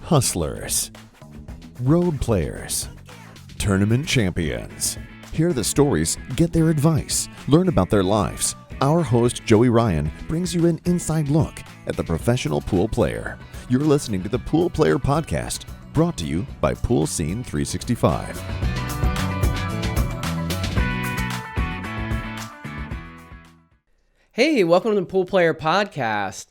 hustlers, road players, tournament champions. Hear the stories, get their advice, learn about their lives. Our host, Joey Ryan, brings you an inside look at the professional pool player. You're listening to the Pool Player Podcast, brought to you by Pool Scene 365. Hey, welcome to the Pool Player Podcast,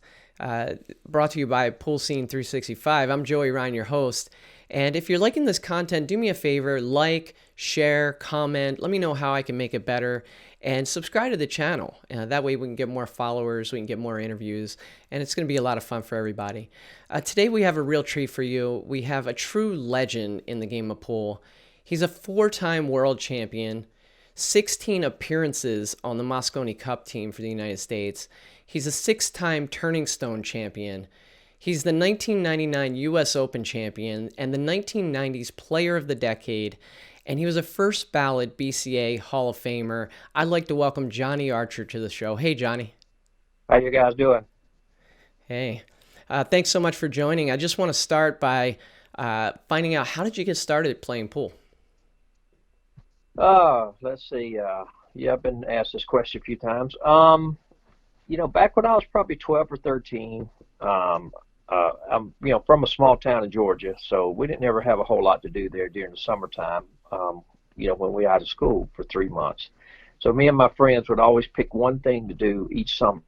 brought to you by Pool Scene 365. I'm Joey Ryan, your host. And if you're liking this content, do me a favor, like, share, comment, let me know how I can make it better, and subscribe to the channel. That way we can get more followers, we can get more interviews, and it's going to be a lot of fun for everybody. Today we have a real treat for you. We have a true legend in the game of pool. He's a 4-time world champion, 16 appearances on the Mosconi Cup team for the United States. He's a 6-time Turning Stone champion. He's the 1999 U.S. Open champion and the 1990s Player of the Decade, and he was a first ballot BCA Hall of Famer. I'd like to welcome Johnny Archer to the show. Hey, Johnny. How you guys doing? Hey. Thanks so much for joining. I just want to start by finding out, how did you get started playing pool? Let's see. Yeah, I've been asked this question a few times. Back when I was probably 12 or 13, I'm, from a small town in Georgia, so we didn't ever have a whole lot to do there during the summertime, when we were out of school for 3 months. So me and my friends would always pick one thing to do each summer.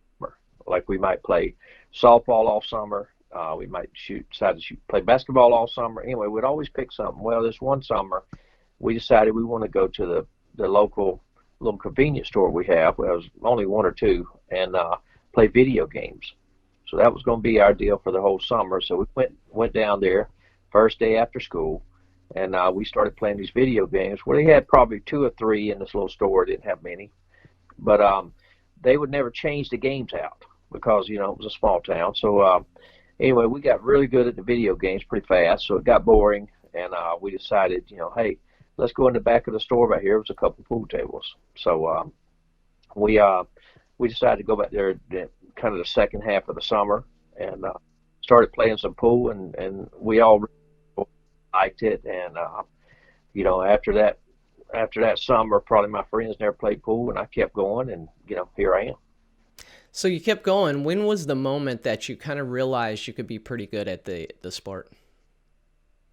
Like we might play softball all summer. We might decide to play basketball all summer. Anyway, we'd always pick something. Well, this one summer, we decided we want to go to the local little convenience store we have. Well, it was only one or two, and play video games. So that was going to be our deal for the whole summer. So we went down there first day after school, and we started playing these video games. Well, they had probably 2 or 3 in this little store. Didn't have many, but they would never change the games out because it was a small town. So anyway, we got really good at the video games pretty fast. So it got boring, and we decided, hey, let's go in the back of the store right here. It was a couple pool tables. So we decided to go back there kind of the second half of the summer and started playing some pool, and we all really liked it. And after that summer, probably my friends never played pool, and I kept going, and here I am. So you kept going. When was the moment that you kind of realized you could be pretty good at the sport?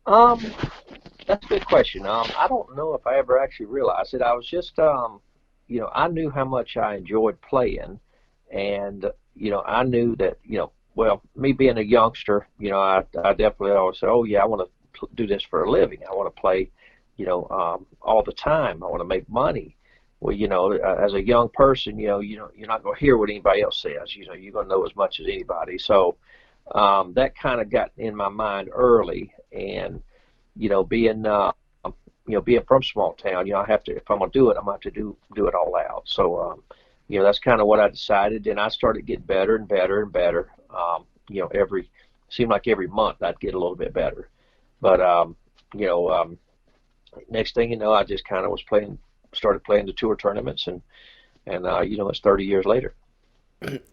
That's a good question. I don't know if I ever actually realized it. I was just, I knew how much I enjoyed playing, and, I knew that, me being a youngster, I definitely always say, oh, yeah, I want to do this for a living. I want to play, all the time. I want to make money. Well, as a young person, you're not going to hear what anybody else says. You're going to know as much as anybody. So that kind of got in my mind early, and being from small town, I have to, if I'm gonna do it, I'm gonna have to do it all out. So that's kind of what I decided, and I started getting better and better and better. Seemed like every month I'd get a little bit better. But next thing you know, I just kind of started playing the tour tournaments, and it's 30 years later.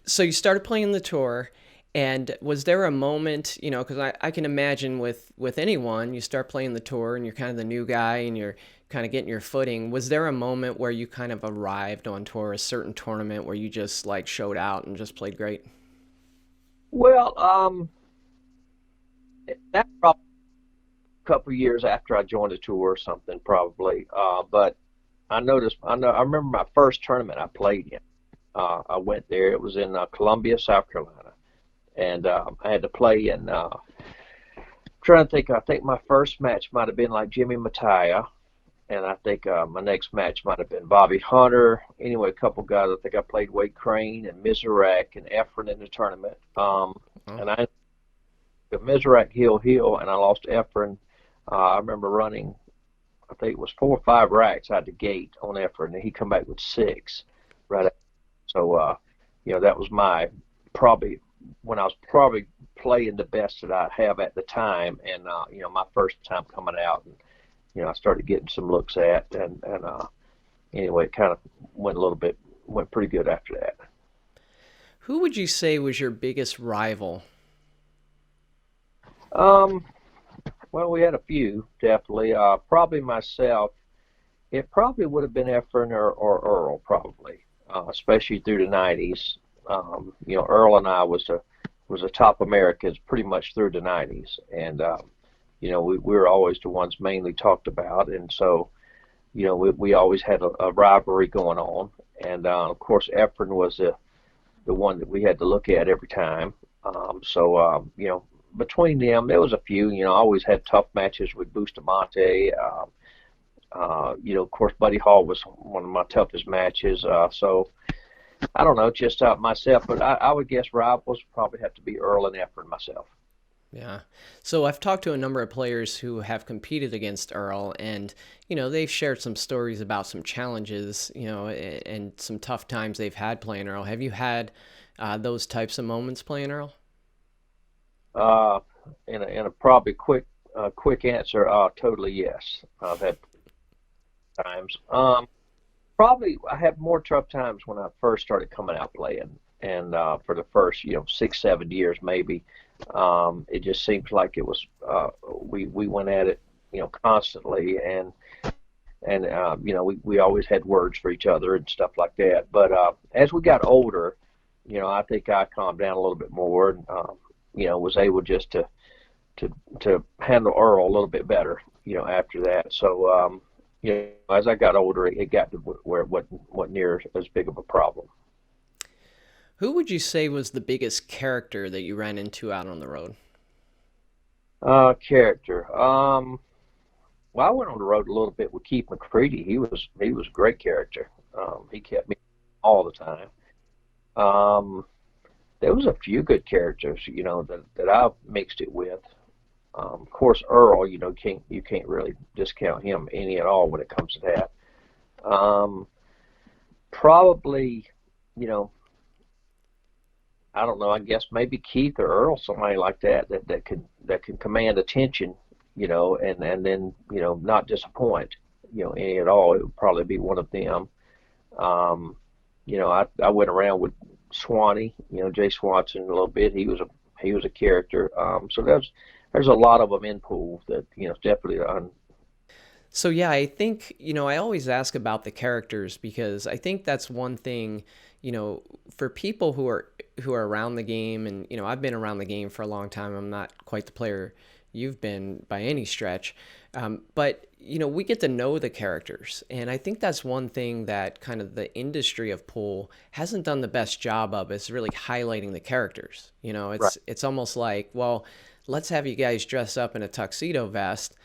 So you started playing the tour. And was there a moment, because I can imagine with anyone, you start playing the tour and you're kind of the new guy and you're kind of getting your footing. Was there a moment where you kind of arrived on tour, a certain tournament where you just like showed out and just played great? Well, that probably a couple of years after I joined the tour or something probably. But I remember my first tournament I played in. I went there. It was in Columbia, South Carolina. And I had to play, and trying to think, I think my first match might have been like Jimmy Mattia, and I think my next match might have been Bobby Hunter. Anyway, a couple guys. I think I played Wade Crane and Mizurek and Efren in the tournament. And I Mizurek heel, and I lost to Efren. I remember running, I think it was 4 or 5 racks out the gate on Efren, and he come back with 6 right after. So that was when I was probably playing the best that I have at the time, and my first time coming out, and I started getting some looks at, and anyway, it kind of went pretty good after that. Who would you say was your biggest rival? Well, we had a few, definitely. Probably myself. It probably would have been Efren or Earl, probably, especially through the '90s. Earl and I was a top Americans pretty much through the '90s, and we were always the ones mainly talked about, and so we always had a rivalry going on, and of course Efren was the one that we had to look at every time. Between them, there was a few. I always had tough matches with Bustamante. Of course, Buddy Hall was one of my toughest matches. So I don't know, just myself, but I would guess rivals probably have to be Earl and Efren myself. Yeah. So I've talked to a number of players who have competed against Earl, and, they've shared some stories about some challenges, and some tough times they've had playing Earl. Have you had those types of moments playing Earl? In a probably quick answer, totally yes. I've had times. Probably I had more tough times when I first started coming out playing, and for the first 6-7 years maybe. It just seems like it was we went at it constantly, and we always had words for each other and stuff like that. But as we got older, I think I calmed down a little bit more, and was able just to handle Earl a little bit better after that. So as I got older, it got to where it wasn't near as big of a problem. Who would you say was the biggest character that you ran into out on the road? Character. Well, I went on the road a little bit with Keith McCready. He was a great character. He kept me all the time. There was a few good characters, that I mixed it with. Of course, Earl, you can't really discount him any at all when it comes to that. Probably, I don't know. I guess maybe Keith or Earl, somebody like that can command attention, and then not disappoint, any at all. It would probably be one of them. I went around with Swanee, Jay Swanson a little bit. He was a character. So there's a lot of them in pool that definitely. So yeah, I think I always ask about the characters because I think that's one thing for people who are around the game, and I've been around the game for a long time. I'm not quite the player you've been by any stretch, but we get to know the characters, and I think that's one thing that kind of the industry of pool hasn't done the best job of, is really highlighting the characters. It's almost like, well, let's have you guys dress up in a tuxedo vest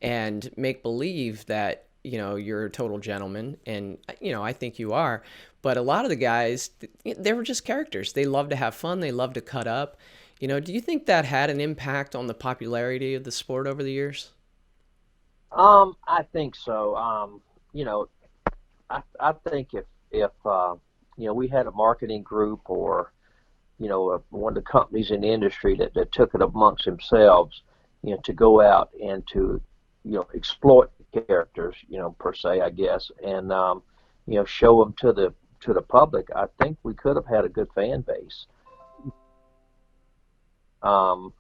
and make believe that you're a total gentleman, and I think you are. But a lot of the guys, they were just characters. They love to have fun. They love to cut up. Do you think that had an impact on the popularity of the sport over the years? I think so. I think if we had a marketing group or one of the companies in the industry that took it amongst themselves, to go out and to exploit characters, per se, I guess, and show them to the public, I think we could have had a good fan base. I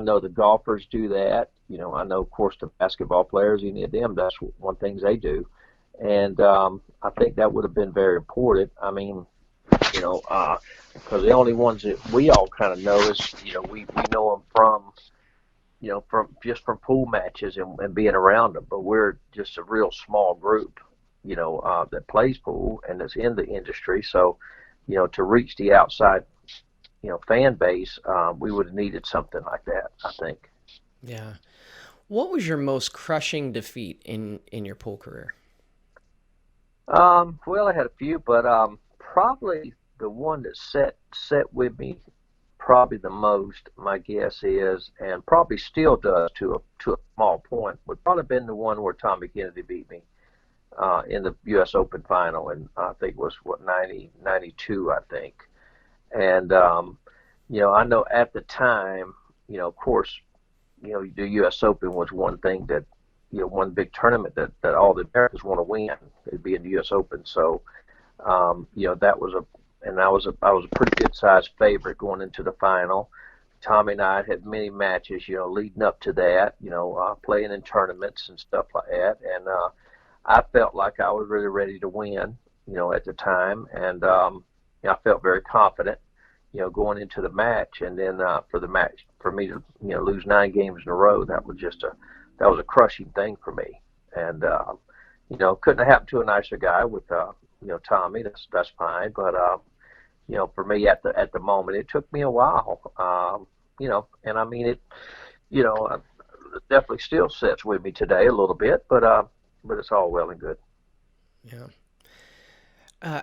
know the golfers do that. I know, of course, the basketball players, any of them, that's one of the things they do. And I think that would have been very important. I mean, because the only ones that we all kind of know is, we know them from pool matches and being around them. But we're just a real small group, that plays pool and is in the industry. So, to reach the outside, fan base, we would have needed something like that, I think. Yeah. What was your most crushing defeat in your pool career? Well, I had a few, but probably the one that set with me probably the most, my guess is, and probably still does to a small point, would probably have been the one where Tommy Kennedy beat me in the U.S. Open final, and I think it was 92, I think. And I know at the time, of course, the U.S. Open was one thing that, one big tournament that all the Americans want to win. It'd be in the U.S. Open, so that was I was a pretty good sized favorite going into the final. Tommy and I had many matches, leading up to that, playing in tournaments and stuff like that. And I felt like I was really ready to win, at the time. And I felt very confident, going into the match. And then for the match, for me to, lose 9 games in a row, that was a crushing thing for me. And, couldn't have happened to a nicer guy with, Tommy. That's fine. But, for me at the moment, it took me a while, and I mean it, it definitely still sits with me today a little bit, but it's all well and good. Yeah.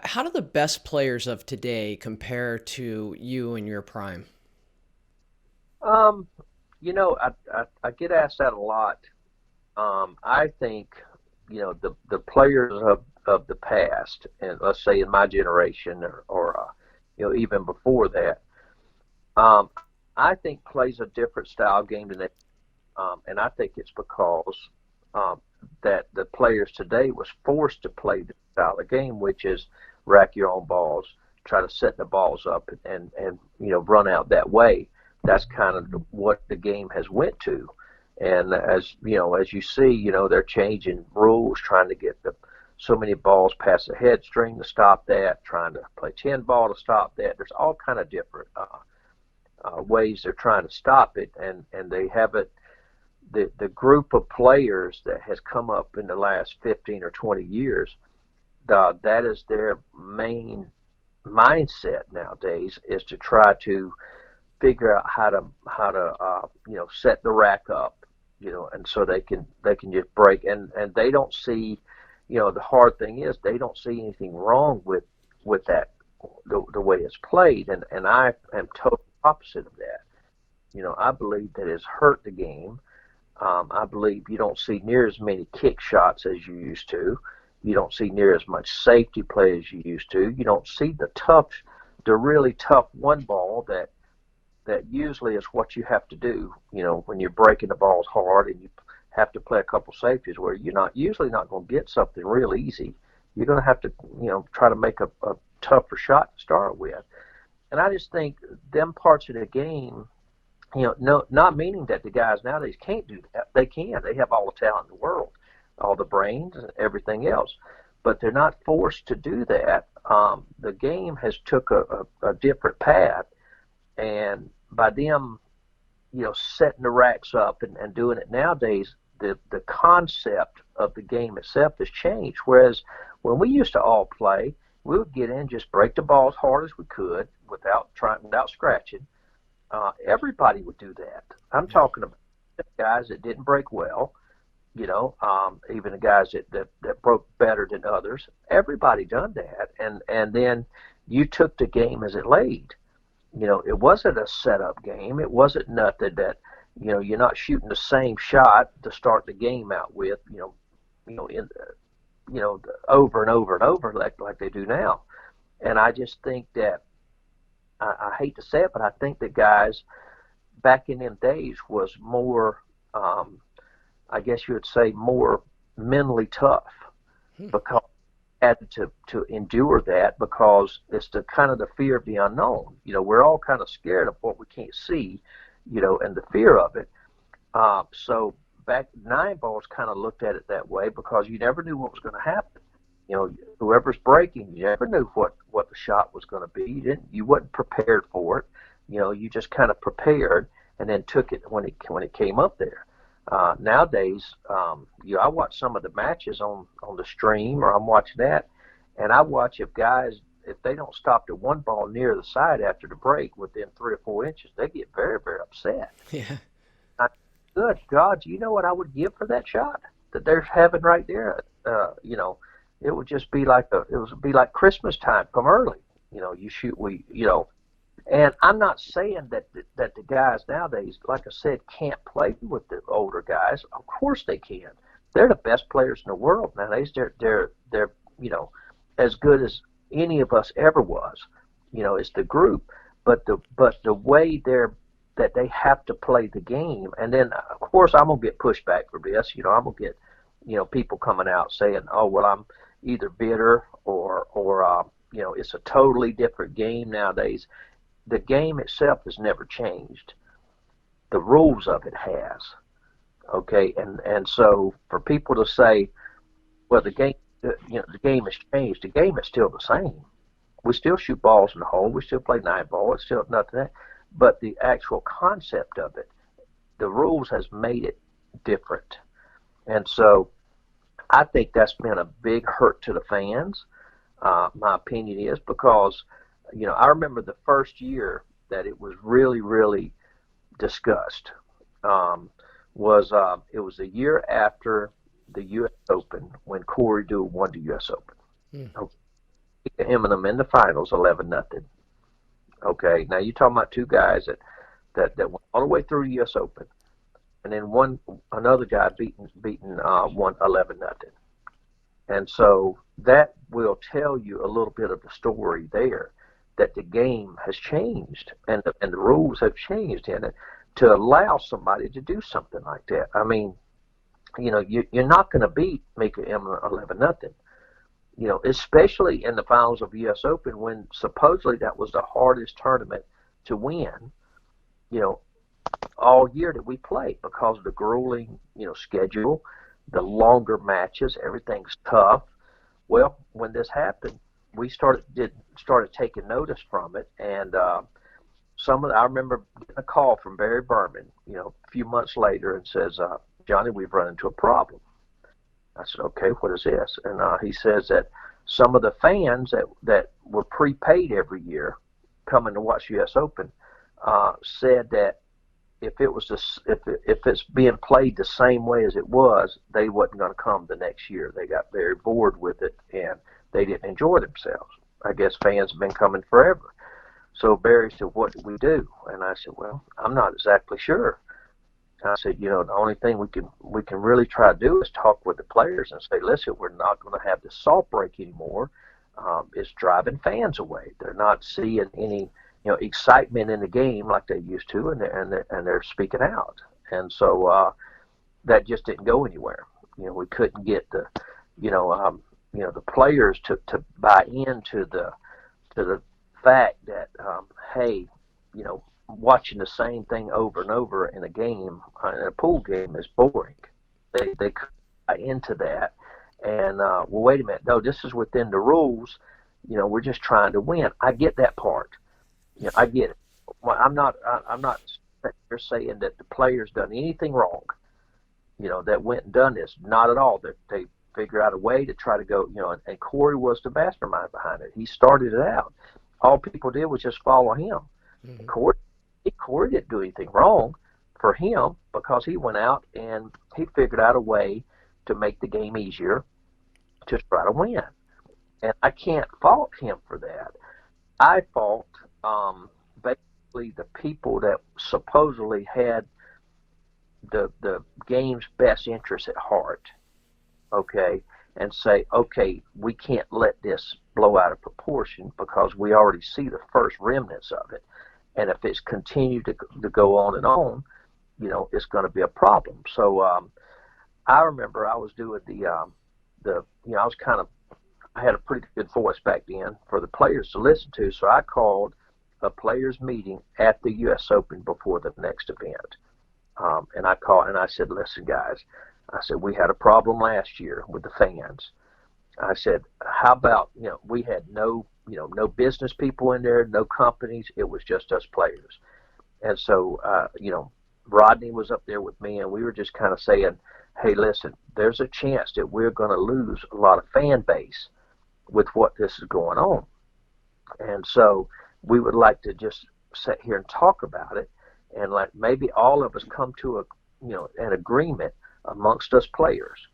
How do the best players of today compare to you in your prime? I get asked that a lot. I think, the players of the past, and let's say in my generation or even before that, I think plays a different style game than they, and I think it's because that the players today was forced to play the style of game, which is rack your own balls, try to set the balls up and run out that way. That's kind of what the game has went to. And as you see, they're changing rules, trying to get so many balls past the head string to stop that, trying to play 10 ball to stop that. There's all kind of different ways they're trying to stop it, and they have it. The group of players that has come up in the last 15 or 20 years, that is their main mindset nowadays, is to try to figure out how to set the rack up, and so they can just break, and they don't see, the hard thing is they don't see anything wrong with that, the way it's played, and I am totally opposite of that. I believe that it's hurt the game. I believe you don't see near as many kick shots as you used to. You don't see near as much safety play as you used to. You don't see the really tough one ball that usually is what you have to do, when you're breaking the balls hard and you have to play a couple safeties, where you're usually not going to get something real easy. You're going to have to, try to make a tougher shot to start with. And I just think them parts of the game, no, not meaning that the guys nowadays can't do that. They can. They have all the talent in the world, all the brains and everything else, but they're not forced to do that. The game has took a different path, and by them, setting the racks up and doing it nowadays, the concept of the game itself has changed. Whereas when we used to all play, we would get in, just break the ball as hard as we could without scratching. Everybody would do that. I'm talking about guys that didn't break well, even the guys that broke better than others. Everybody done that, and then you took the game as it laid. It wasn't a setup game. It wasn't nothing that, you're not shooting the same shot to start the game out with, over and over and over like they do now. And I just think that, I hate to say it, but I think that guys back in them days was more, I guess you would say, more mentally tough, because had to endure that, because it's the kind of the fear of the unknown. We're all kind of scared of what we can't see, and the fear of it. So back 9 balls kind of looked at it that way, because you never knew what was going to happen. Whoever's breaking, you never knew what the shot was going to be. You wasn't prepared for it. You just kind of prepared and then took it when it came up there. Nowadays, I watch some of the matches on the stream, or I'm watching that, and I watch if they don't stop the one ball near the side after the break within 3 or 4 inches, they get very, very upset. Yeah. Good God, you know what I would give for that shot that they're having right there? It would just be like Christmas time. Come early, you shoot. And I'm not saying that the guys nowadays, like I said, can't play with the older guys. Of course they can. They're the best players in the world nowadays. They're as good as any of us ever was. It's the group, but the way that they have to play the game. And then of course I'm gonna get pushback for this. I'm gonna get people coming out saying, oh well, I'm either bitter or it's a totally different game nowadays. The game itself has never changed. the rules of it has. Okay, and so for people to say, well, the game, the game has changed. The game is still the same. We still shoot balls in the hole. We still play 9-ball. It's still nothing that. But the actual concept of it, the rules has made it different. And so I think that's been a big hurt to the fans. My opinion is because, I remember the first year that it was really, really discussed it was a year after the U.S. Open when Corey Deuel won the U.S. Open. Okay. Him and them in the finals, 11-0. Okay, now you're talking about two guys that went all the way through the U.S. Open, and then another guy beaten won 11-0. And so that will tell you a little bit of the story there, that the game has changed and the rules have changed in it to allow somebody to do something like that. I mean, you're not going to beat Mika Immonen 11-0. Especially in the finals of the U.S. Open when supposedly that was the hardest tournament to win, all year that we played because of the grueling, schedule, the longer matches, everything's tough. Well, when this happened, we started taking notice from it, and I remember getting a call from Barry Berman, a few months later, and says, Johnny, we've run into a problem. I said, okay, what is this? And he says that some of the fans that were prepaid every year coming to watch U.S. Open said that if it's being played the same way as it was, they wasn't going to come the next year. They got very bored with it, and they didn't enjoy themselves. I guess fans have been coming forever. So Barry said, what do we do? And I said, well, I'm not exactly sure. I said, the only thing we can really try to do is talk with the players and say, listen, we're not going to have the salt break anymore. It's driving fans away. They're not seeing any excitement in the game like they used to, and they're speaking out. And so that just didn't go anywhere. We couldn't get the players to buy into the fact that hey, watching the same thing over and over in a game, in a pool game, is boring. They couldn't buy into that. And well, wait a minute, no, this is within the rules. We're just trying to win. I get that part. I get it. Well, I'm not saying that the players done anything wrong. That went and done this. Not at all. That they figure out a way to try to go. And Corey was the mastermind behind it. He started it out. All people did was just follow him. Mm-hmm. Corey didn't do anything wrong for him because he went out and he figured out a way to make the game easier to try to win. And I can't fault him for that. I fault basically the people that supposedly had the game's best interest at heart, okay, and say, okay, we can't let this blow out of proportion because we already see the first remnants of it. And if it's continued to go on and on, it's going to be a problem. So I remember I was doing I had a pretty good voice back then for the players to listen to. So I called a players meeting at the U.S. Open before the next event. And I called and I said, listen, guys, I said, we had a problem last year with the fans. I said, how about, we had no business people in there, no companies. It was just us players. And so, Rodney was up there with me, and we were just kind of saying, hey, listen, there's a chance that we're going to lose a lot of fan base with what this is going on. And so we would like to just sit here and talk about it, and like maybe all of us come to an agreement amongst us players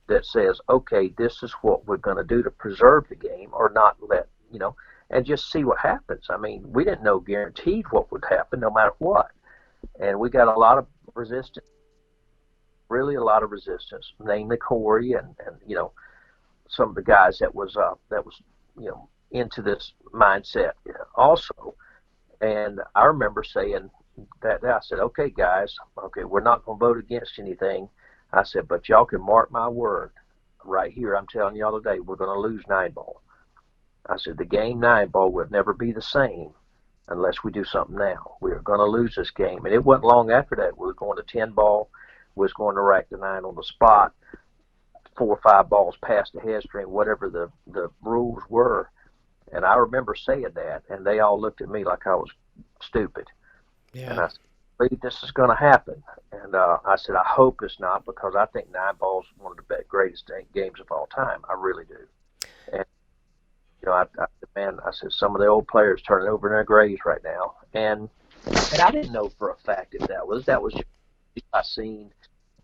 that says, okay, this is what we're going to do to preserve the game, or not let, and just see what happens. I mean, we didn't know guaranteed what would happen no matter what. And we got a lot of resistance, really a lot of resistance, namely Corey and some of the guys that was into this mindset also. And I remember saying that, I said, okay, guys, okay, we're not going to vote against anything. I said, but y'all can mark my word right here. I'm telling y'all today, we're going to lose 9-ball. I said, the game 9-ball will never be the same unless we do something now. We are going to lose this game. And it wasn't long after that. We were going to 10 ball. We was going to rack the 9 on the spot, 4 or 5 balls past the head string, whatever the rules were. And I remember saying that, and they all looked at me like I was stupid. Yeah. And I said, this is going to happen. And I said, I hope it's not, because I think 9 ball is one of the greatest games of all time. I really do. And, I said, man, I said, some of the old players turning over in their graves right now. And I didn't know for a fact if that was just I seen,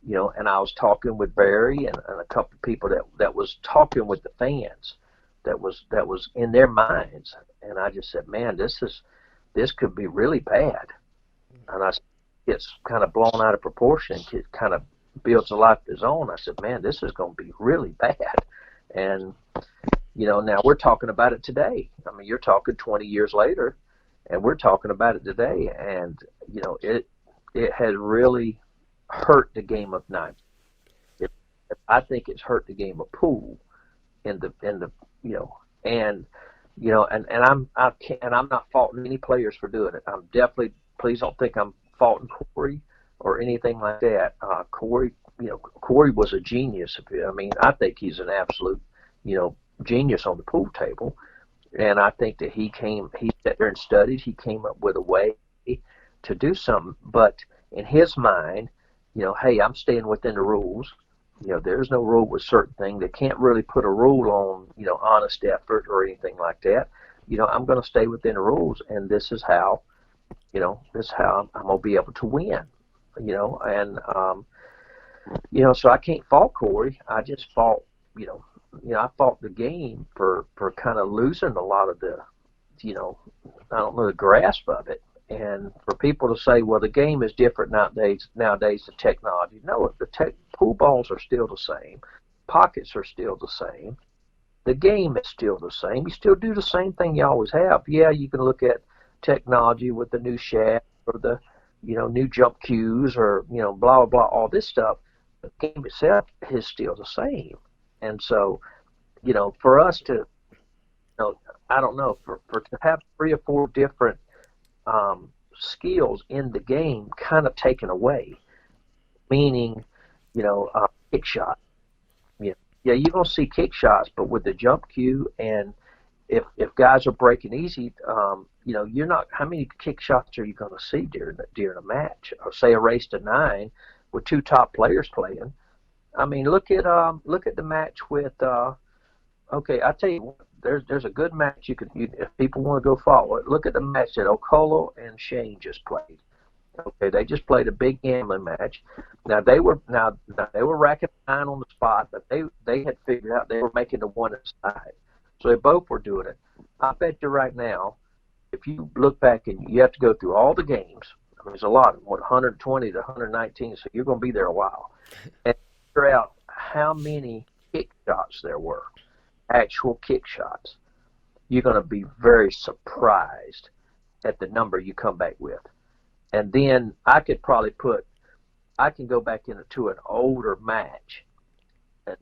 and I was talking with Barry and a couple of people that was talking with the fans that was in their minds. And I just said, man, this could be really bad. And I said, it's kind of blown out of proportion. It kind of builds a life of its own. I said, man, this is going to be really bad. And, now we're talking about it today. I mean, you're talking 20 years later, and we're talking about it today. And, it has really hurt the game of 9. I think it's hurt the game of pool and I'm not faulting any players for doing it. I'm definitely, please don't think I'm faulting Corey or anything like that. Corey was a genius. I mean, I think he's an absolute, genius on the pool table. And I think that he sat there and studied. He came up with a way to do something. But in his mind, hey, I'm staying within the rules. There's no rule with certain things. They can't really put a rule on, honest effort or anything like that. I'm going to stay within the rules, and this is how, I'm going to be able to win, so I can't fault Corey. I just fault, I fault the game for kind of losing a lot of the, I don't know, the grasp of it. And for people to say, well, the game is different nowadays, the technology. No, pool balls are still the same. Pockets are still the same. The game is still the same. You still do the same thing you always have. Yeah, you can look at technology with the new shaft or the, new jump cues or, blah, blah, blah, all this stuff. The game itself is still the same. And so, for us to, I don't know, for to have 3 or 4 different skills in the game kind of taken away, meaning, kick shot. Yeah, you're going to see kick shots, but with the jump cue, and if guys are breaking easy, you're not, how many kick shots are you going to see during a match? Or say a race to 9 with 2 top players playing. I mean, look at the match with, okay, I tell you what, there's a good match if people want to go follow it. Look at the match that Okolo and Shane just played. Okay, they just played a big gambling match. Now they were racking 9 on the spot, but they had figured out they were making the 1 inside. So they both were doing it. I bet you right now, if you look back and you have to go through all the games, I mean, there's a lot of them, 120 to 119, so you're going to be there a while, and figure out how many kick shots there were, actual kick shots. You're going to be very surprised at the number you come back with. And then I can go back into an older match,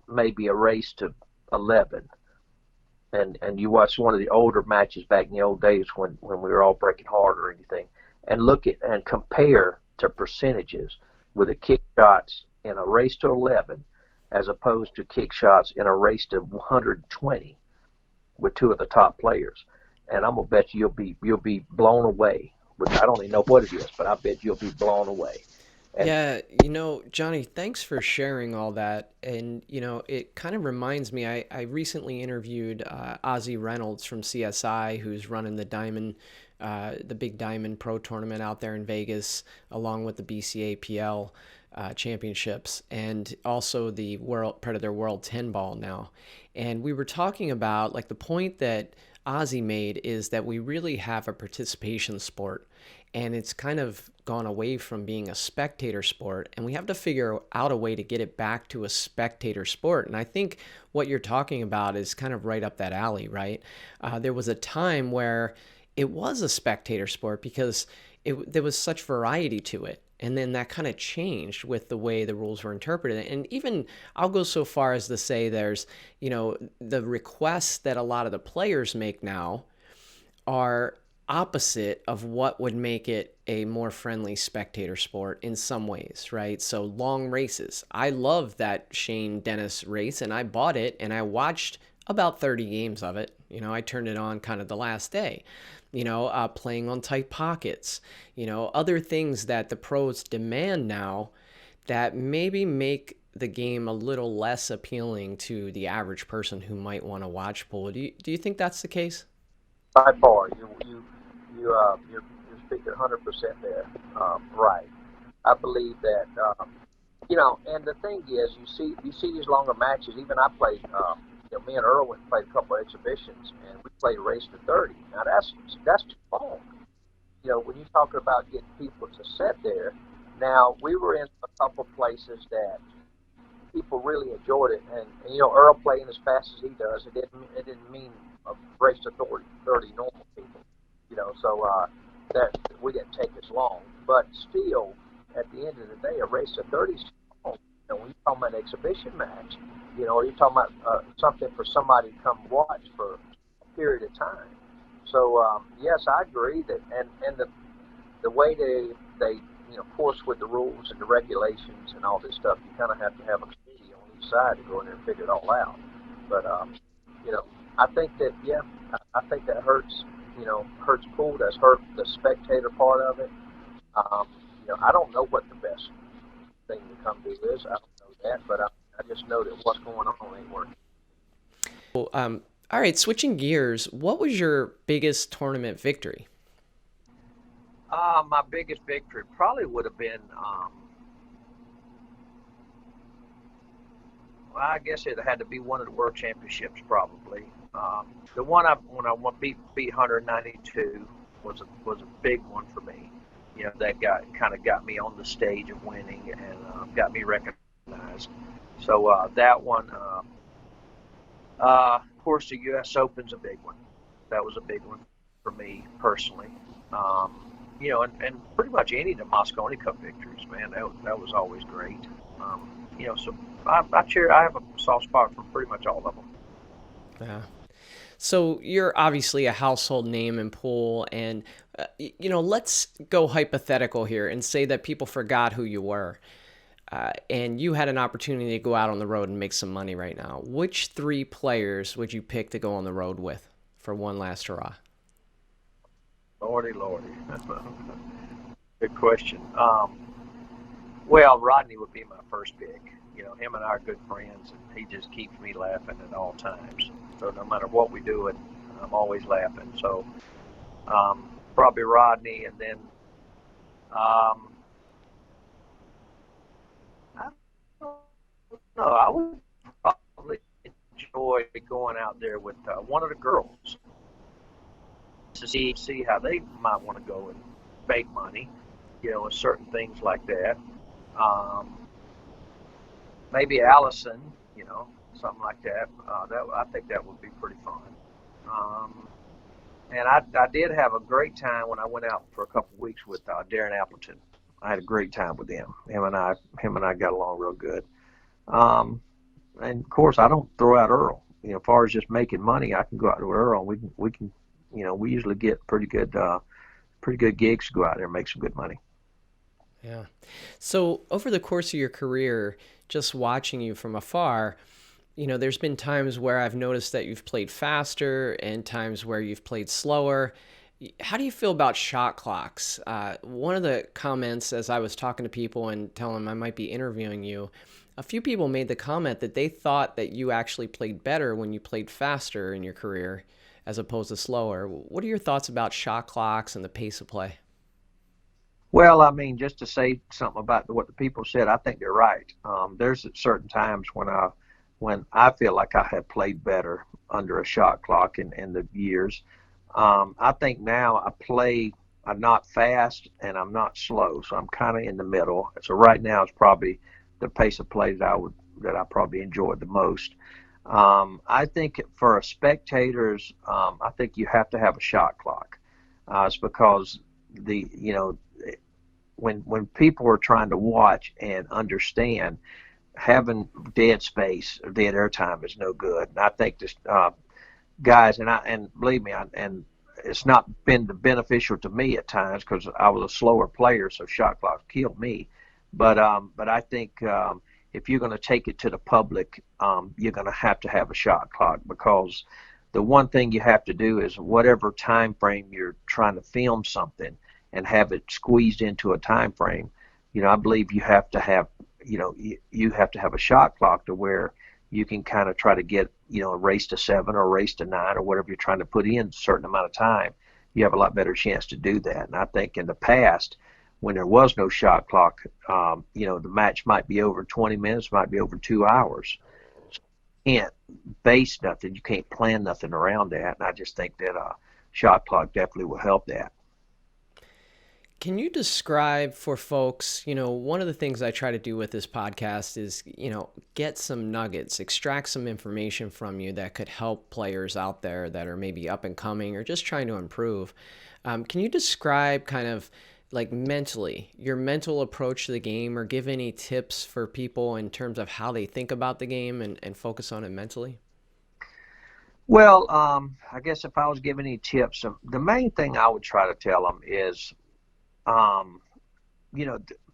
maybe a race to 11, and you watch one of the older matches back in the old days when we were all breaking hard or anything, and look at and compare to percentages with the kick shots in a race to 11 as opposed to kick shots in a race to 120 with 2 of the top players. And I'm gonna bet you'll be blown away. I don't even know what it is, but I bet you'll be blown away. Yeah, Johnny, thanks for sharing all that. And, it kind of reminds me, I recently interviewed Ozzie Reynolds from CSI, who's running the Big Diamond Pro Tournament out there in Vegas, along with the BCAPL championships, and also the part of their World 10 Ball now. And we were talking about, like, the point that Ozzy made is that we really have a participation sport, and it's kind of gone away from being a spectator sport, and we have to figure out a way to get it back to a spectator sport. And I think what you're talking about is kind of right up that alley, right? There was a time where it was a spectator sport because there was such variety to it. And then that kind of changed with the way the rules were interpreted. And even I'll go so far as to say there's, the requests that a lot of the players make now are opposite of what would make it a more friendly spectator sport in some ways, right? So long races. I love that Shane Dennis race, and I bought it and I watched about 30 games of it. I turned it on kind of the last day, playing on tight pockets, other things that the pros demand now that maybe make the game a little less appealing to the average person who might want to watch pool. Do you think that's the case? By far, you're speaking 100% there, right. I believe that, and the thing is, you see these longer matches. Even I played, me and Earl went and played a couple of exhibitions, and we played a race to 30. Now that's too long. When you're talking about getting people to sit there. Now we were in a couple of places that people really enjoyed it, and Earl playing as fast as he does, it didn't mean a race to 30 normal people. So that we didn't take as long, but still, at the end of the day, a race to 30 is long. When you're talking about an exhibition match, or you're talking about something for somebody to come watch for a period of time. So yes, I agree that, and the way they of course, with the rules and the regulations and all this stuff, you kind of have to have a committee on each side to go in there and figure it all out. But I think that I think that hurts pool. That's hurt the spectator part of it. I don't know what the best thing to come to is. I don't know that, but I just know that what's going on ain't working. Well, all right, switching gears, what was your biggest tournament victory? My biggest victory probably would have been, I guess it had to be one of the World Championships probably. The one when I beat 192 was a big one for me. That kind of got me on the stage of winning and got me recognized. So that one, of course, the U.S. Open's a big one. That was a big one for me personally. And pretty much any of the Mosconi Cup victories, man, that was always great. So I have a soft spot for pretty much all of them. Yeah. So you're obviously a household name in pool, and let's go hypothetical here and say that people forgot who you were, and you had an opportunity to go out on the road and make some money right now. Which 3 players would you pick to go on the road with for one last hurrah? Lordy. That's a good question. Well, Rodney would be my first pick. Him and I are good friends, and he just keeps me laughing at all times. So no matter what we do, I'm always laughing. So probably Rodney, and then I don't know. I would probably enjoy going out there with one of the girls to see how they might want to go and make money, with certain things like that. Maybe Allison, something like that. I think that would be pretty fun. And I did have a great time when I went out for a couple of weeks with Darren Appleton. I had a great time with him. Him and I got along real good. And of course, I don't throw out Earl. As far as just making money, I can go out with Earl. And we can. We usually get pretty good gigs to go out there and make some good money. Yeah. So over the course of your career, just watching you from afar, there's been times where I've noticed that you've played faster and times where you've played slower. How do you feel about shot clocks? One of the comments as I was talking to people and telling them I might be interviewing you, a few people made the comment that they thought that you actually played better when you played faster in your career as opposed to slower. What are your thoughts about shot clocks and the pace of play? Well, I mean, just to say something about what the people said, I think they're right. There's certain times when I feel like I have played better under a shot clock in the years. I think now I'm not fast and I'm not slow, so I'm kind of in the middle. So right now it's probably the pace of play that I probably enjoyed the most. I think for spectators, I think you have to have a shot clock. It's because when people are trying to watch and understand, having dead space or dead air time is no good. And I think this guys, and believe me, and it's not been beneficial to me at times because I was a slower player, so shot clocks killed me. But I think if you're going to take it to the public, you're going to have a shot clock, because the one thing you have to do is whatever time frame you're trying to film something and have it squeezed into a time frame. I believe you have to have you have to have a shot clock to where you can kind of try to get a race to 7 or a race to 9 or whatever you're trying to put in a certain amount of time. You have a lot better chance to do that. And I think in the past, when there was no shot clock, the match might be over 20 minutes, might be over 2 hours. So you can't base nothing, you can't plan nothing around that. And I just think that a shot clock definitely will help that. Can you describe for folks, one of the things I try to do with this podcast is, get some nuggets, extract some information from you that could help players out there that are maybe up and coming or just trying to improve. Can you describe kind of like mentally, your mental approach to the game, or give any tips for people in terms of how they think about the game and focus on it mentally? Well, I guess if I was giving any tips, the main thing I would try to tell them is,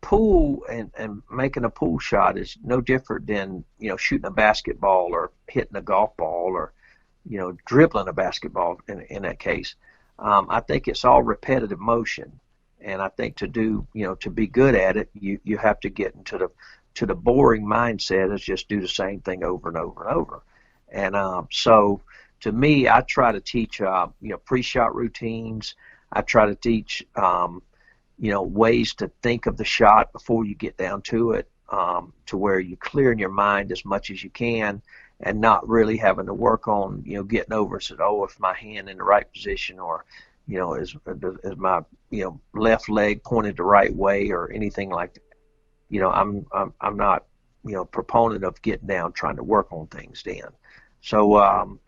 pool and making a pool shot is no different than, shooting a basketball or hitting a golf ball or, dribbling a basketball in that case. I think it's all repetitive motion. And I think to be good at it, you have to get into the boring mindset is just do the same thing over and over and over. And so to me, I try to teach, pre-shot routines. I try to teach, ways to think of the shot before you get down to it, to where you clear in your mind as much as you can and not really having to work on, getting over and said, oh, if my hand in the right position, or, is my, left leg pointed the right way or anything like that. I'm not, proponent of getting down, trying to work on things then. So,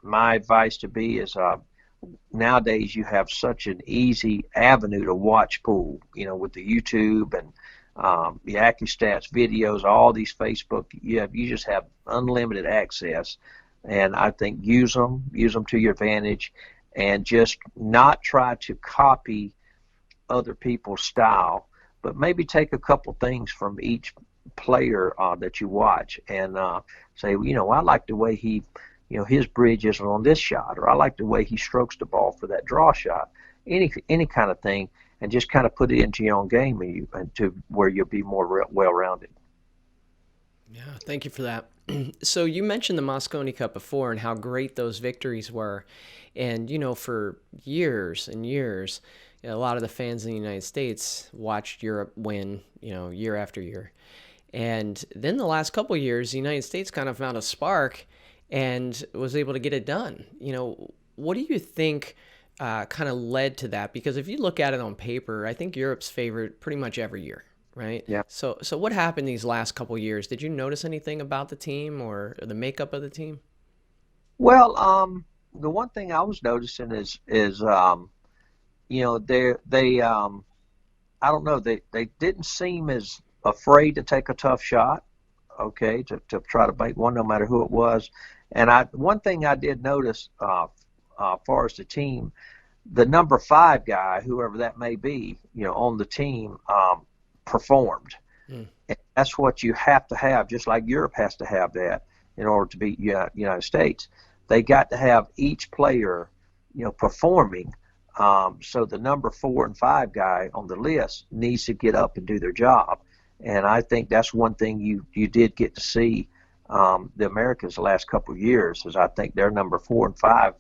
my advice to be is, nowadays you have such an easy avenue to watch pool, with the YouTube and the AccuStats videos, all these Facebook, you just have unlimited access. And I think use them to your advantage, and just not try to copy other people's style, but maybe take a couple things from each player that you watch and say, I like the way he his bridge is on this shot, or I like the way he strokes the ball for that draw shot, any kind of thing, and just kind of put it into your own game and to where you'll be more well-rounded. Yeah, thank you for that. So you mentioned the Mosconi Cup before and how great those victories were. And, for years and years, a lot of the fans in the United States watched Europe win, year after year. And then the last couple of years, the United States kind of found a spark and was able to get it done. What do you think kind of led to that? Because if you look at it on paper, I think Europe's favored pretty much every year, right? Yeah. So what happened these last couple of years? Did you notice anything about the team or the makeup of the team? Well, the one thing I was noticing is they I don't know, they didn't seem as afraid to take a tough shot, okay, to try to make one no matter who it was. And one thing I did notice, far as the team, the number 5 guy, whoever that may be, on the team, performed. And that's what you have to have, just like Europe has to have that in order to beat United States. They got to have each player, performing. So the number 4 and 5 guy on the list needs to get up and do their job. And I think that's one thing you did get to see the Americans the last couple of years, is I think their number 4 and 5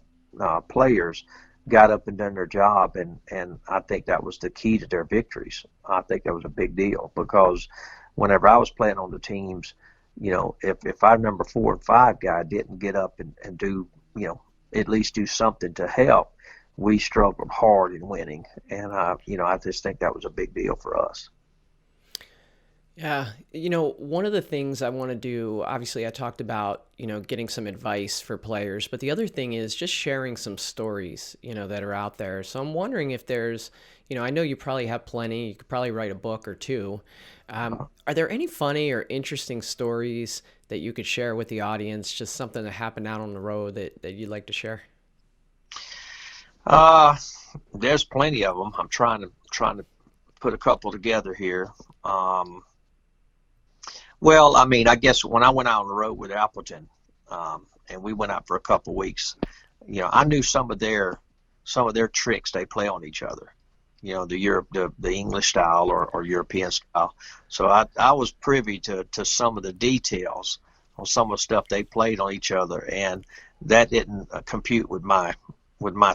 players got up and done their job, and I think that was the key to their victories. I think that was a big deal, because whenever I was playing on the teams, if our number 4 and 5 guy didn't get up and do, at least do something to help, we struggled hard in winning. And, I just think that was a big deal for us. Yeah. One of the things I want to do, obviously I talked about, getting some advice for players, but the other thing is just sharing some stories, that are out there. So I'm wondering if there's, I know you probably have plenty, you could probably write a book or two. Are there any funny or interesting stories that you could share with the audience? Just something that happened out on the road that you'd like to share? Uh, there's plenty of them. I'm trying to put a couple together here. Um, well, I mean, I guess when I went out on the road with Appleton, and we went out for a couple weeks, I knew some of their tricks they play on each other. The English style or European style. So I was privy to some of the details on some of the stuff they played on each other, and that didn't compute with my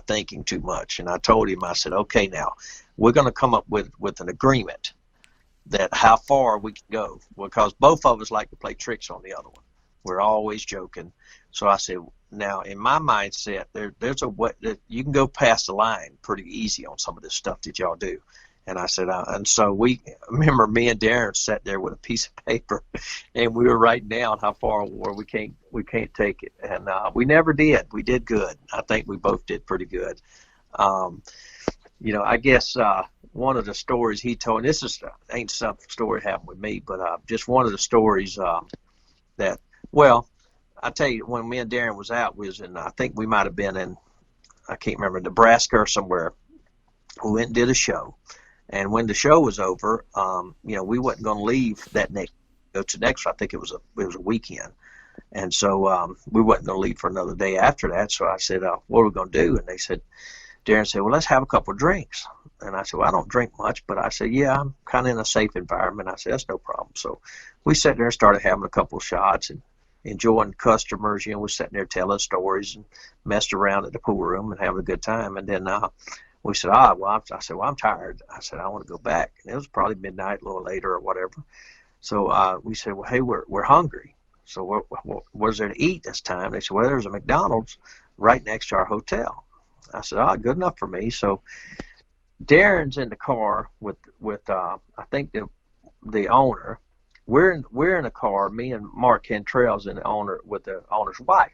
thinking too much. And I told him, I said, okay, now we're going to come up with an agreement that how far we can go, because both of us like to play tricks on the other one. We're always joking. So I said, now in my mindset, there's a way that you can go past the line pretty easy on some of this stuff that y'all do. And I said, and so we remember me and Darren sat there with a piece of paper, and we were writing down how far we can't take it, and we never did. We did good. I think we both did pretty good. Um, I guess one of the stories he told, and this ain't some story happened with me, but just one of the stories that, well, I tell you, when me and Darren was out, was in, I think we might have been in, I can't remember, Nebraska or somewhere. We went and did a show. And when the show was over, we wasn't going to leave that go to next. I think it was a weekend. And so we wasn't going to leave for another day after that. So I said, what are we going to do? And Darren said, well, let's have a couple of drinks. And I said, well, I don't drink much, but I said, yeah, I'm kind of in a safe environment. I said, that's no problem. So we sat there and started having a couple of shots and enjoying customers. We're sitting there telling stories and messed around at the pool room and having a good time. And then we said, well, I said, well, I'm tired. I said, I want to go back. And it was probably midnight, a little later or whatever. So we said, well, hey, we're hungry. So what is there to eat this time? They said, well, there's a McDonald's right next to our hotel. I said, good enough for me. So Darren's in the car with I think the owner. We're in a car. Me and Mark Cantrell's in the owner with the owner's wife.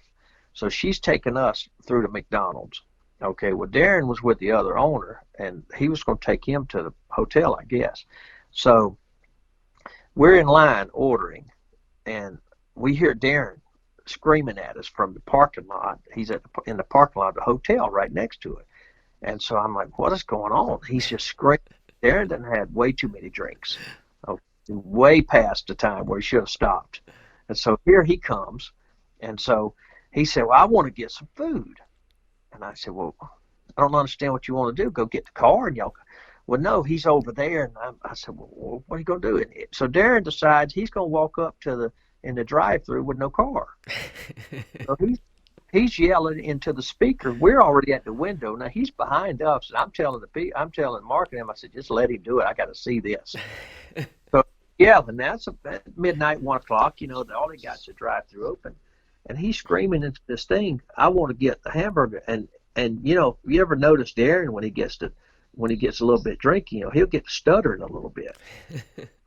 So she's taking us through the McDonald's. Okay, well, Darren was with the other owner, and he was going to take him to the hotel, I guess. So we're in line ordering, and we hear Darren screaming at us from the parking lot. He's in the parking lot of the hotel right next to it. And so I'm like, what is going on? He's just screaming. Darren done had way too many drinks, way past the time where he should have stopped. And so here he comes, and so he said, well, I want to get some food. And I said, well, I don't understand what you want to do. Go get the car and y'all. Well, no, he's over there. And I said, well, what are you going to do? And so Darren decides he's going to walk up in the drive-through with no car. So he's yelling into the speaker. We're already at the window. Now he's behind us. And I'm telling Mark and him, I said, just let him do it. I got to see this. So yeah, and that's at midnight, 1 o'clock. All they got is a drive-through open. And he's screaming into this thing, I want to get the hamburger. And you ever notice Darren when he gets a little bit drinky, he'll get stuttering a little bit.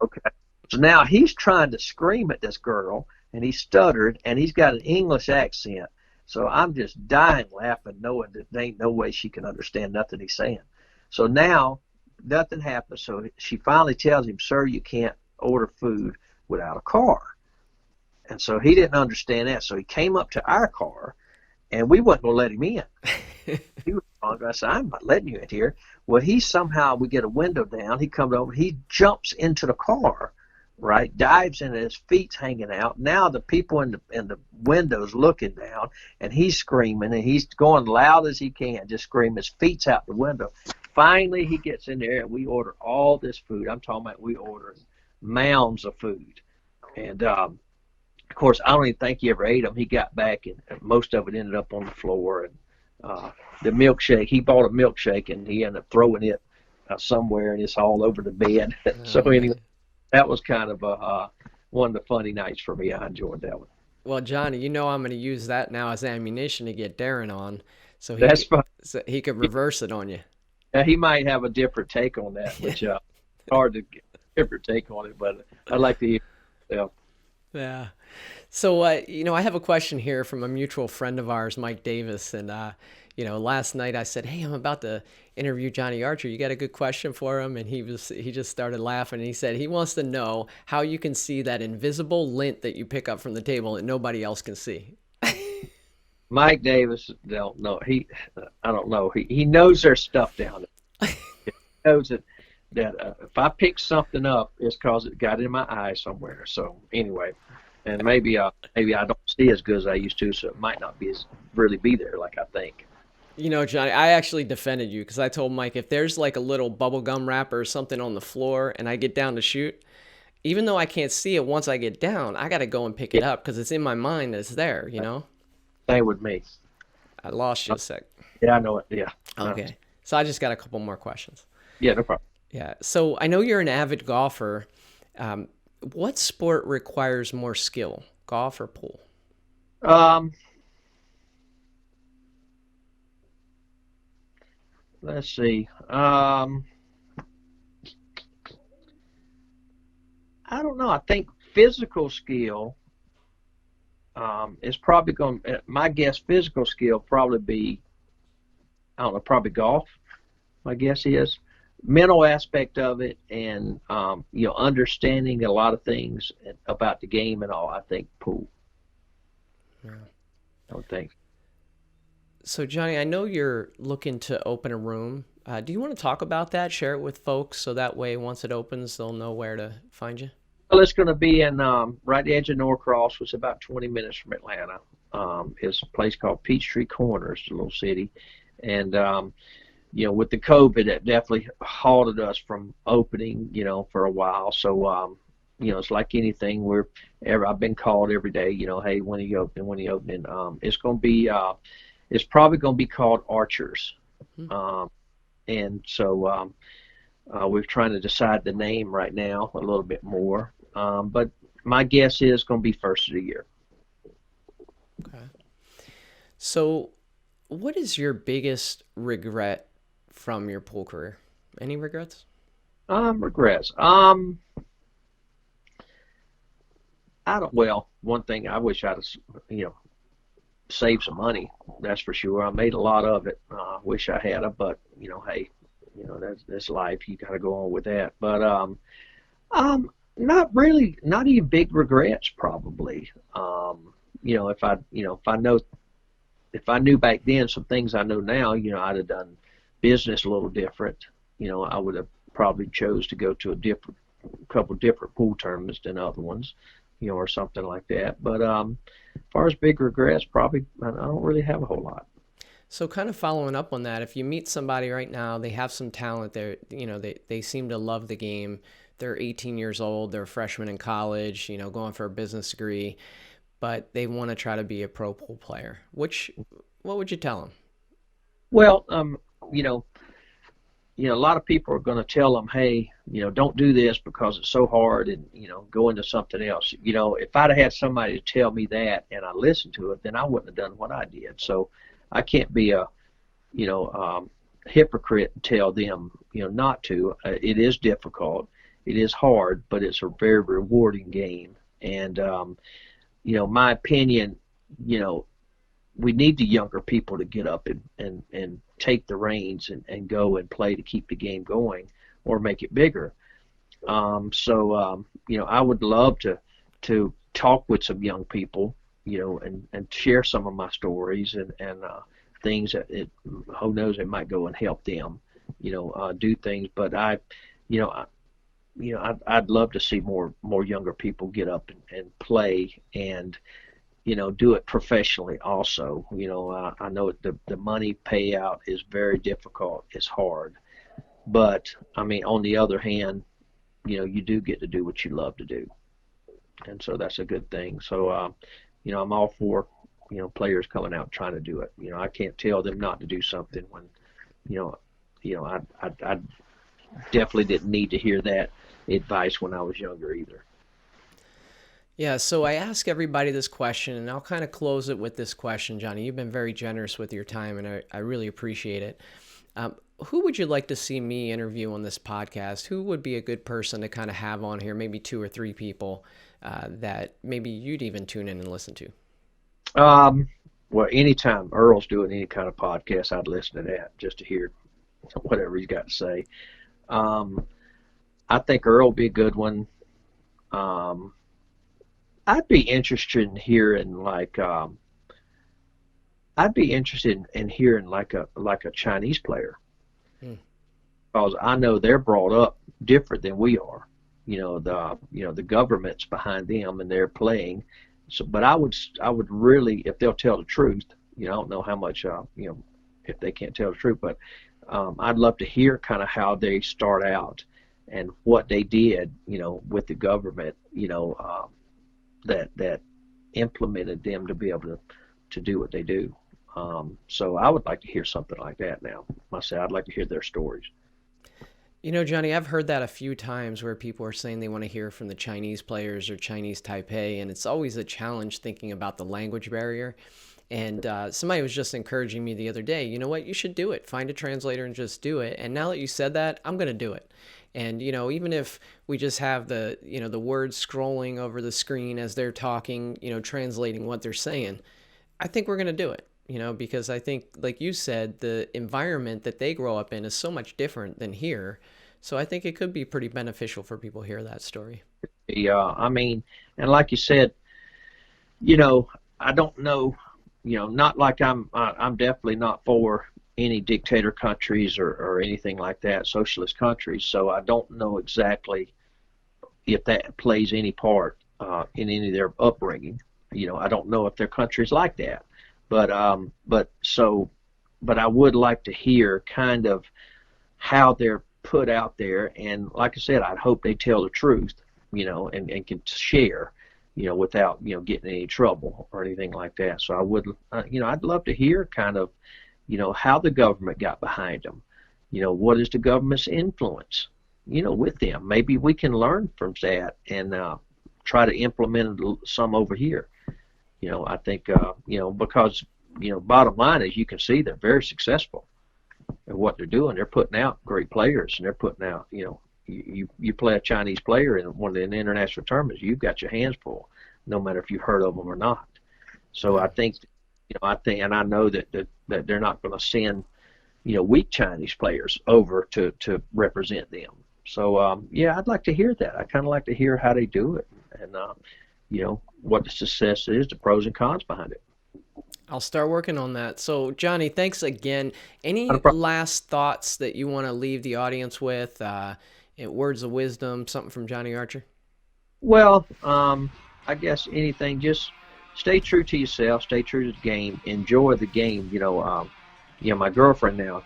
Okay. So now he's trying to scream at this girl, and he stuttered, and he's got an English accent. So I'm just dying laughing, knowing that there ain't no way she can understand nothing he's saying. So now nothing happens. So she finally tells him, sir, you can't order food without a car. And so he didn't understand that. So he came up to our car, and we wasn't going to let him in. He was hungry. I said, I'm not letting you in here. Well, we get a window down. He comes over. He jumps into the car, right, dives in, and his feet's hanging out. Now the people in the windows looking down, and he's screaming, and he's going loud as he can, just screaming. His feet's out the window. Finally, he gets in there, and we order all this food. I'm talking about we ordered mounds of food. And of course, I don't even think he ever ate them. He got back, and most of it ended up on the floor. And the milkshake, he bought a milkshake, and he ended up throwing it somewhere, and it's all over the bed. So anyway, that was kind of one of the funny nights for me. I enjoyed that one. Well, Johnny, I'm going to use that now as ammunition to get Darren on, so he could reverse it on you. He might have a different take on that, which hard to get a different take on it, but I'd like to hear it. Yeah. So, I have a question here from a mutual friend of ours, Mike Davis. And, last night I said, hey, I'm about to interview Johnny Archer. You got a good question for him? And he just started laughing. And he said he wants to know how you can see that invisible lint that you pick up from the table that nobody else can see. Mike Davis don't know. I don't know. He knows there's stuff down there. He knows that if I pick something up, it's because it got in my eye somewhere. So anyway, and maybe I don't see as good as I used to, so it might not be as really be there like I think. You know, Johnny, I actually defended you because I told Mike if there's like a little bubble gum wrapper or something on the floor and I get down to shoot, even though I can't see it once I get down, I got to go and pick Yeah, it up because it's in my mind that it's there, you know? same with me. I lost you a sec. Yeah, I know it. Yeah, Okay. So I just got a couple more questions. yeah, no problem. Yeah. So I know you're an avid golfer. Um, what sport requires more skill, golf or pool? Um, let's see. I don't know. I think physical skill is probably going. My guess, physical skill probably be. I don't know. Probably golf. My guess is mental aspect of it, and understanding a lot of things about the game and all. I think pool. Yeah. I would think. So, Johnny, I know you're looking to open a room. Do you want to talk about that? Share it with folks so that way once it opens, they'll know where to find you? Well, it's going to be in right at the edge of Norcross, which is about 20 minutes from Atlanta. It's a place called Peachtree Corners, a little city, and with the COVID, it definitely halted us from opening, for a while. So, it's like anything. I've been called every day, hey, when are you opening? When are you opening? It's going to be, it's probably going to be called Archers, Hmm. and so we're trying to decide the name right now a little bit more. But my guess is going to be first of the year. Okay. So, what is your biggest regret from your pool career? Any regrets? Regrets. I don't. Well, one thing I wish I'd saved some money. That's for sure. I made a lot of it. Wish I had it, but hey, that's life. You got to go on with that. But not really. Not even big regrets. Probably. If I knew back then some things I know now, I'd have done business a little different. I would have probably chose to go to couple different pool tournaments than other ones, or something like that. But as far as big regrets, probably I don't really have a whole lot. So, kind of following up on that, if you meet somebody right now, they have some talent, they seem to love the game. They're 18 years old, they're a freshman in college, going for a business degree, but they want to try to be a pro pool player. What would you tell them? Well, you know, a lot of people are going to tell them, hey, don't do this because it's so hard, and go into something else. If I'd have had somebody to tell me that and I listened to it, then I wouldn't have done what I did. So I can't be a hypocrite and tell them not to. It is difficult, it is hard, but it's a very rewarding game. And my opinion, we need the younger people to get up and take the reins and go and play to keep the game going or make it bigger. I would love to talk with some young people, and share some of my stories and things that who knows, it might go and help them, do things. But I'd love to see more younger people get up and play and do it professionally also. I know the money payout is very difficult. It's hard. But, I mean, on the other hand, you do get to do what you love to do. And so that's a good thing. So, I'm all for, players coming out trying to do it. I can't tell them not to do something when, I definitely didn't need to hear that advice when I was younger either. Yeah, so I ask everybody this question, and I'll kind of close it with this question, Johnny. You've been very generous with your time, and I really appreciate it. Who would you like to see me interview on this podcast? Who would be a good person to kind of have on here? Maybe 2 or 3 people that maybe you'd even tune in and listen to. Well, anytime Earl's doing any kind of podcast, I'd listen to that just to hear whatever he's got to say. I think Earl would be a good one. I'd be interested in hearing, like, I'd be interested in hearing like a Chinese player, Hmm. because I know they're brought up different than we are. The government's behind them and they're playing. So, but I would really, if they'll tell the truth, I don't know how much, if they can't tell the truth, but I'd love to hear kind of how they start out and what they did, with the government, that implemented them to be able to do what they do. So I would like to hear something like that now. Myself, I'd like to hear their stories. Johnny, I've heard that a few times where people are saying they want to hear from the Chinese players or Chinese Taipei, and it's always a challenge thinking about the language barrier. And somebody was just encouraging me the other day, you know what, you should do it. Find a translator and just do it. And now that you said that, I'm going to do it. And, even if we just have the words scrolling over the screen as they're talking, translating what they're saying, I think we're going to do it. Because I think, like you said, the environment that they grow up in is so much different than here. So I think it could be pretty beneficial for people to hear that story. Yeah, I mean, and like you said, I don't know, not like I'm definitely not for any dictator countries or anything like that, socialist countries. So I don't know exactly if that plays any part in any of their upbringing. I don't know if their countries like that, but I would like to hear kind of how they're put out there, and like I said, I'd hope they tell the truth, and can share, without getting in any trouble or anything like that. So I would, I'd love to hear kind of, how the government got behind them. What is the government's influence, with them? Maybe we can learn from that and try to implement some over here. I think, because, bottom line is you can see they're very successful at what they're doing. They're putting out great players, and they're putting out, you play a Chinese player in one of the international tournaments, you've got your hands full, no matter if you've heard of them or not. So I think, and I know that they're not going to send, weak Chinese players over to represent them. So, I'd like to hear that. I kind of like to hear how they do it, and, what the success is, the pros and cons behind it. I'll start working on that. So, Johnny, thanks again. Any last thoughts that you want to leave the audience with? Words of wisdom, something from Johnny Archer? Well, I guess anything. Just stay true to yourself. Stay true to the game. Enjoy the game. My girlfriend now,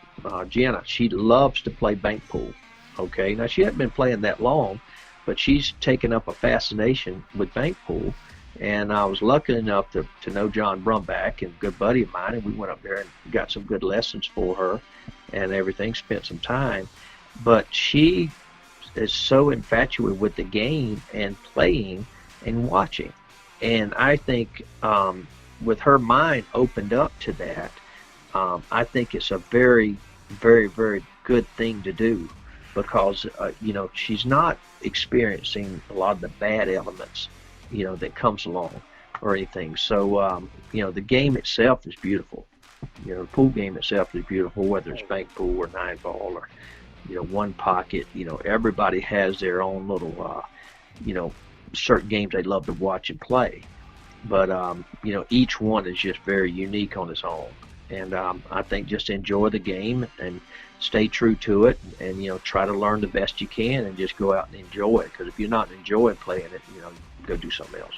Jenna, she loves to play bank pool. Okay, now she hasn't been playing that long, but she's taken up a fascination with bank pool. And I was lucky enough to know John Brumback, and a good buddy of mine, and we went up there and got some good lessons for her and everything, spent some time. But she is so infatuated with the game and playing and watching. And I think with her mind opened up to that, I think it's a very, very, very good thing to do, because, she's not experiencing a lot of the bad elements that comes along or anything. So, the game itself is beautiful. The pool game itself is beautiful, whether it's bank pool or 9-ball or, one pocket. Everybody has their own little, certain games they love to watch and play. But, each one is just very unique on its own. And I think just enjoy the game and stay true to it, and try to learn the best you can and just go out and enjoy it. Because if you're not enjoying playing it, go do something else.